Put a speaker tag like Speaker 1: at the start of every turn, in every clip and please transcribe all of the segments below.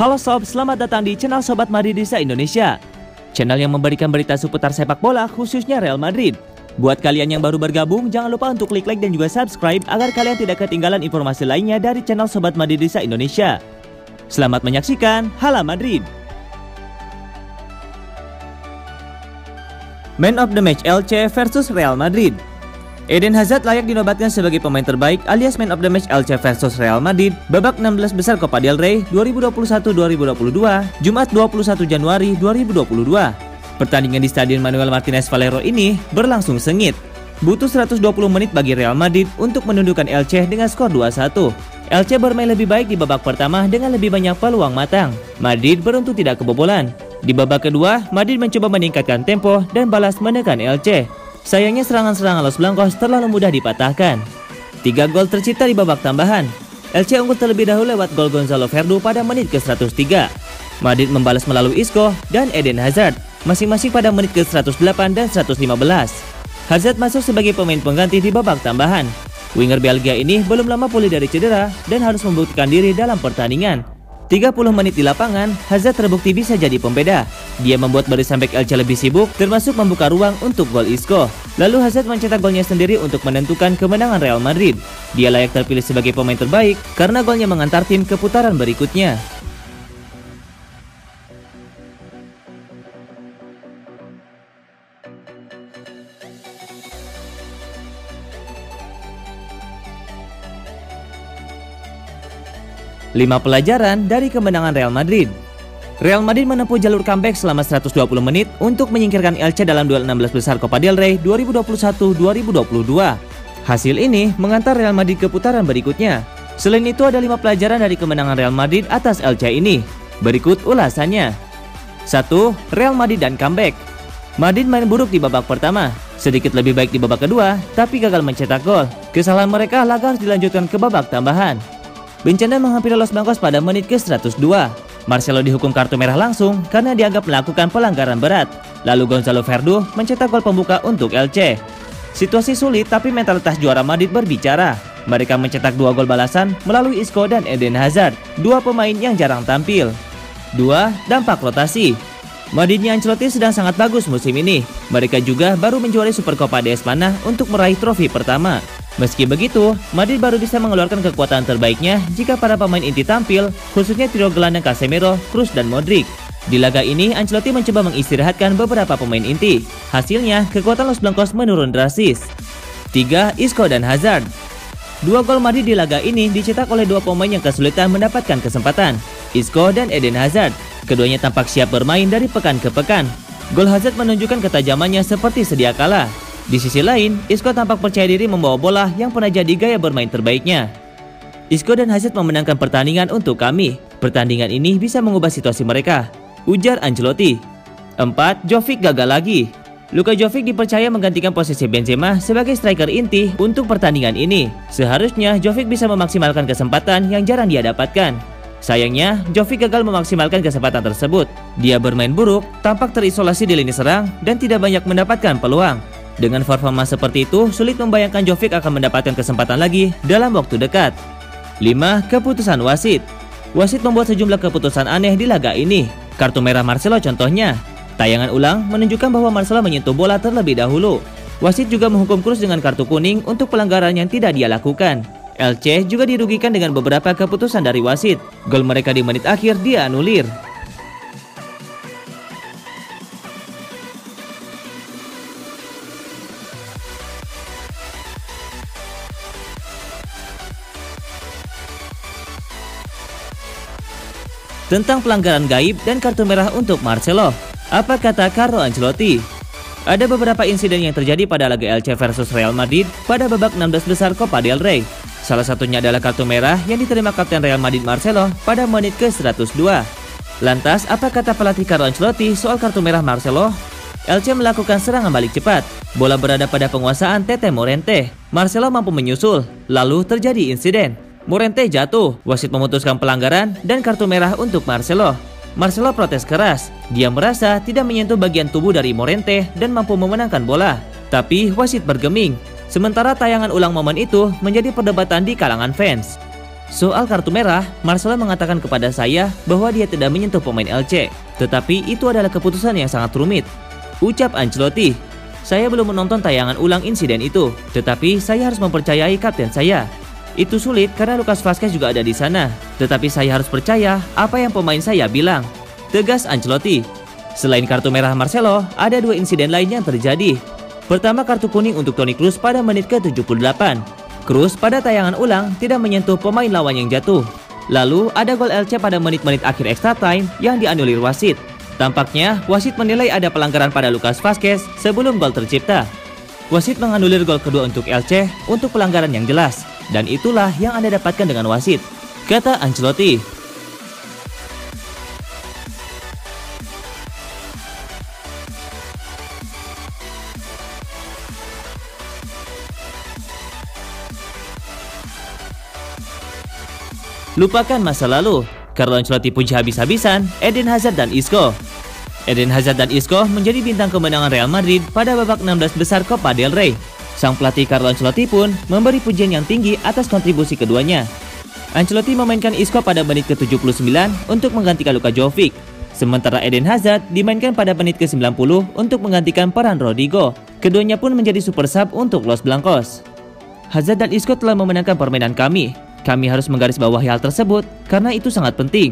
Speaker 1: Halo sob, selamat datang di channel Sobat Madridista Indonesia. Channel yang memberikan berita seputar sepak bola khususnya Real Madrid. Buat kalian yang baru bergabung, jangan lupa untuk klik like dan juga subscribe agar kalian tidak ketinggalan informasi lainnya dari channel Sobat Madridista Indonesia. Selamat menyaksikan Hala Madrid. Man of the Match Elche versus Real Madrid. Eden Hazard layak dinobatkan sebagai pemain terbaik alias Man of the Match Elche versus Real Madrid babak 16 besar Copa del Rey 2021-2022 Jumat 21 Januari 2022. Pertandingan di Stadion Manuel Martinez Valero ini berlangsung sengit. Butuh 120 menit bagi Real Madrid untuk menundukkan Elche dengan skor 2-1. Elche bermain lebih baik di babak pertama dengan lebih banyak peluang matang. Madrid beruntung tidak kebobolan. Di babak kedua, Madrid mencoba meningkatkan tempo dan balas menekan Elche. Sayangnya serangan-serangan Los Blancos terlalu mudah dipatahkan. 3 gol tercipta di babak tambahan. Elche unggul terlebih dahulu lewat gol Gonzalo Verdu pada menit ke-103. Madrid membalas melalui Isco dan Eden Hazard, masing-masing pada menit ke-108 dan 115. Hazard masuk sebagai pemain pengganti di babak tambahan. Winger Belgia ini belum lama pulih dari cedera dan harus membuktikan diri dalam pertandingan. 30 menit di lapangan, Hazard terbukti bisa jadi pembeda. Dia membuat barisan bek Elche lebih sibuk, termasuk membuka ruang untuk gol Isco. Lalu Hazard mencetak golnya sendiri untuk menentukan kemenangan Real Madrid. Dia layak terpilih sebagai pemain terbaik karena golnya mengantar tim ke putaran berikutnya. Lima pelajaran dari kemenangan Real Madrid. Real Madrid menempuh jalur comeback selama 120 menit untuk menyingkirkan Elche dalam duel 16 besar Copa del Rey 2021-2022. Hasil ini mengantar Real Madrid ke putaran berikutnya. Selain itu ada 5 pelajaran dari kemenangan Real Madrid atas Elche ini. Berikut ulasannya. 1. Real Madrid dan comeback. Madrid main buruk di babak pertama, sedikit lebih baik di babak kedua, tapi gagal mencetak gol. Kesalahan mereka harus dilanjutkan ke babak tambahan. Bencana menghampiri Los Blancos pada menit ke-102. Marcelo dihukum kartu merah langsung karena dianggap melakukan pelanggaran berat. Lalu Gonzalo Verdu mencetak gol pembuka untuk Elche. Situasi sulit tapi mentalitas juara Madrid berbicara. Mereka mencetak 2 gol balasan melalui Isco dan Eden Hazard, 2 pemain yang jarang tampil. 2. Dampak rotasi. Madridnya Ancelotti sedang sangat bagus musim ini. Mereka juga baru menjuarai Supercopa de España untuk meraih trofi pertama. Meski begitu, Madrid baru bisa mengeluarkan kekuatan terbaiknya jika para pemain inti tampil, khususnya trio gelandang Casemiro, Kroos, dan Modric. Di laga ini, Ancelotti mencoba mengistirahatkan beberapa pemain inti. Hasilnya, kekuatan Los Blancos menurun drastis. 3. Isco dan Hazard. 2 gol Madrid di laga ini dicetak oleh 2 pemain yang kesulitan mendapatkan kesempatan, Isco dan Eden Hazard. Keduanya tampak siap bermain dari pekan ke pekan. Gol Hazard menunjukkan ketajamannya seperti sedia kala. Di sisi lain, Isco tampak percaya diri membawa bola yang pernah jadi gaya bermain terbaiknya. Isco dan Hazard memenangkan pertandingan untuk kami. Pertandingan ini bisa mengubah situasi mereka, ujar Ancelotti. 4. Jovic gagal lagi. Luka Jovic dipercaya menggantikan posisi Benzema sebagai striker inti untuk pertandingan ini. Seharusnya Jovic bisa memaksimalkan kesempatan yang jarang dia dapatkan. Sayangnya, Jovic gagal memaksimalkan kesempatan tersebut. Dia bermain buruk, tampak terisolasi di lini serang, dan tidak banyak mendapatkan peluang. Dengan performa seperti itu, sulit membayangkan Jovic akan mendapatkan kesempatan lagi dalam waktu dekat. 5. Keputusan wasit. Wasit membuat sejumlah keputusan aneh di laga ini. Kartu merah Marcelo contohnya. Tayangan ulang menunjukkan bahwa Marcelo menyentuh bola terlebih dahulu. Wasit juga menghukum Kroos dengan kartu kuning untuk pelanggaran yang tidak dia lakukan. Elche juga dirugikan dengan beberapa keputusan dari wasit. Gol mereka di menit akhir dianulir. Tentang pelanggaran gaib dan kartu merah untuk Marcelo, apa kata Carlo Ancelotti? Ada beberapa insiden yang terjadi pada laga Elche versus Real Madrid pada babak 16 besar Copa del Rey. Salah satunya adalah kartu merah yang diterima kapten Real Madrid Marcelo pada menit ke-102. Lantas, apa kata pelatih Carlo Ancelotti soal kartu merah Marcelo? Elche melakukan serangan balik cepat. Bola berada pada penguasaan Tete Morente. Marcelo mampu menyusul, lalu terjadi insiden. Morente jatuh, wasit memutuskan pelanggaran dan kartu merah untuk Marcelo. Marcelo protes keras. Dia merasa tidak menyentuh bagian tubuh dari Morente dan mampu memenangkan bola. Tapi wasit bergeming. Sementara tayangan ulang momen itu menjadi perdebatan di kalangan fans. Soal kartu merah, Marcelo mengatakan kepada saya bahwa dia tidak menyentuh pemain LC, tetapi itu adalah keputusan yang sangat rumit. Ucap Ancelotti, saya belum menonton tayangan ulang insiden itu, tetapi saya harus mempercayai kapten saya. Itu sulit karena Lucas Vazquez juga ada di sana, tetapi saya harus percaya apa yang pemain saya bilang, tegas Ancelotti. Selain kartu merah Marcelo, ada 2 insiden lain yang terjadi. Pertama, kartu kuning untuk Toni Kroos pada menit ke-78. Kroos pada tayangan ulang tidak menyentuh pemain lawan yang jatuh. Lalu ada gol LC pada menit-menit akhir extra time yang dianulir wasit. Tampaknya wasit menilai ada pelanggaran pada Lucas Vazquez sebelum gol tercipta. Wasit menganulir gol kedua untuk LC untuk pelanggaran yang jelas. Dan itulah yang Anda dapatkan dengan wasit, kata Ancelotti. Lupakan masa lalu, Carlo Ancelotti puji habis-habisan Eden Hazard dan Isco. Eden Hazard dan Isco menjadi bintang kemenangan Real Madrid pada babak 16 besar Copa del Rey. Sang pelatih Carlo Ancelotti pun memberi pujian yang tinggi atas kontribusi keduanya. Ancelotti memainkan Isco pada menit ke-79 untuk menggantikan Luka Jovic. Sementara Eden Hazard dimainkan pada menit ke-90 untuk menggantikan peran Rodrigo. Keduanya pun menjadi super sub untuk Los Blancos. Hazard dan Isco telah memenangkan permainan kami. Kami harus menggarisbawahi hal tersebut karena itu sangat penting.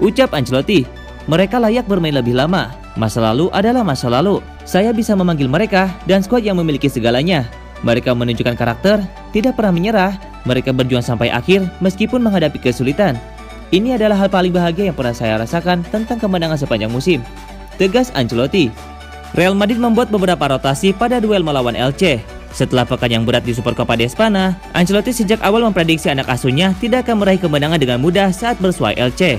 Speaker 1: Ucap Ancelotti, mereka layak bermain lebih lama. Masa lalu adalah masa lalu. Saya bisa memanggil mereka dan skuad yang memiliki segalanya. Mereka menunjukkan karakter, tidak pernah menyerah. Mereka berjuang sampai akhir meskipun menghadapi kesulitan. Ini adalah hal paling bahagia yang pernah saya rasakan tentang kemenangan sepanjang musim, tegas Ancelotti. Real Madrid membuat beberapa rotasi pada duel melawan Elche. Setelah pekan yang berat di Supercopa de España, Ancelotti sejak awal memprediksi anak asuhnya tidak akan meraih kemenangan dengan mudah saat bersuai Elche.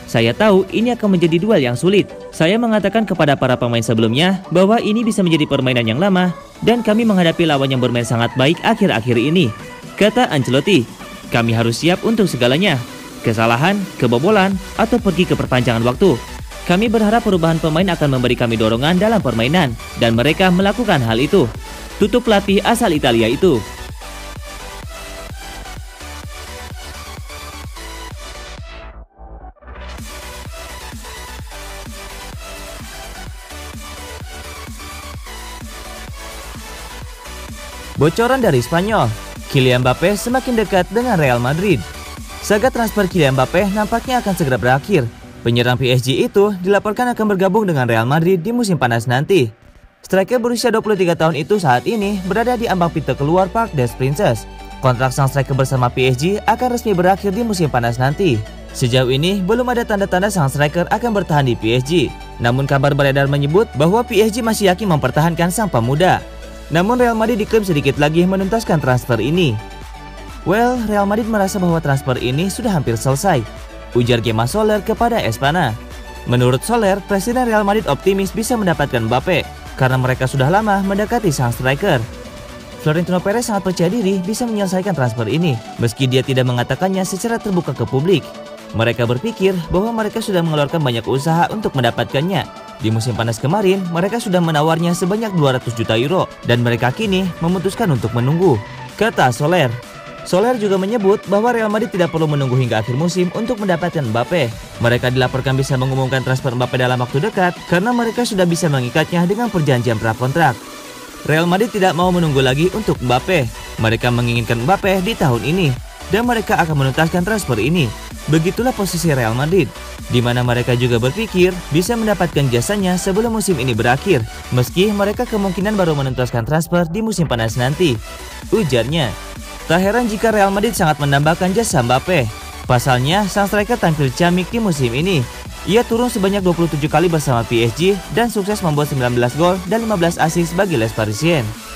Speaker 1: Saya tahu ini akan menjadi duel yang sulit. Saya mengatakan kepada para pemain sebelumnya bahwa ini bisa menjadi permainan yang lama dan kami menghadapi lawan yang bermain sangat baik akhir-akhir ini, kata Ancelotti. Kami harus siap untuk segalanya, kesalahan, kebobolan, atau pergi ke perpanjangan waktu. Kami berharap perubahan pemain akan memberi kami dorongan dalam permainan dan mereka melakukan hal itu, tutup pelatih asal Italia itu. Bocoran dari Spanyol, Kylian Mbappe semakin dekat dengan Real Madrid. Saga transfer Kylian Mbappe nampaknya akan segera berakhir. Penyerang PSG itu dilaporkan akan bergabung dengan Real Madrid di musim panas nanti. Striker berusia 23 tahun itu saat ini berada di ambang pintu keluar Parc des Princes. Kontrak sang striker bersama PSG akan resmi berakhir di musim panas nanti. Sejauh ini belum ada tanda-tanda sang striker akan bertahan di PSG. Namun kabar beredar menyebut bahwa PSG masih yakin mempertahankan sang pemuda. Namun Real Madrid diklaim sedikit lagi menuntaskan transfer ini. Well, Real Madrid merasa bahwa transfer ini sudah hampir selesai, ujar Gemma Soler kepada Espana. Menurut Soler, Presiden Real Madrid optimis bisa mendapatkan Mbappe karena mereka sudah lama mendekati sang striker. Florentino Perez sangat percaya diri bisa menyelesaikan transfer ini, meski dia tidak mengatakannya secara terbuka ke publik. Mereka berpikir bahwa mereka sudah mengeluarkan banyak usaha untuk mendapatkannya. Di musim panas kemarin, mereka sudah menawarnya sebanyak 200 juta euro dan mereka kini memutuskan untuk menunggu, kata Soler. Soler juga menyebut bahwa Real Madrid tidak perlu menunggu hingga akhir musim untuk mendapatkan Mbappe. Mereka dilaporkan bisa mengumumkan transfer Mbappe dalam waktu dekat karena mereka sudah bisa mengikatnya dengan perjanjian prakontrak. Real Madrid tidak mau menunggu lagi untuk Mbappe. Mereka menginginkan Mbappe di tahun ini dan mereka akan menuntaskan transfer ini. Begitulah posisi Real Madrid, di mana mereka juga berpikir bisa mendapatkan jasanya sebelum musim ini berakhir, meski mereka kemungkinan baru menuntaskan transfer di musim panas nanti, ujarnya. Tak heran jika Real Madrid sangat menambahkan jasa Mbappe. Pasalnya, sang striker tampil ciamik di musim ini. Ia turun sebanyak 27 kali bersama PSG dan sukses membuat 19 gol dan 15 assist bagi Les Parisiens.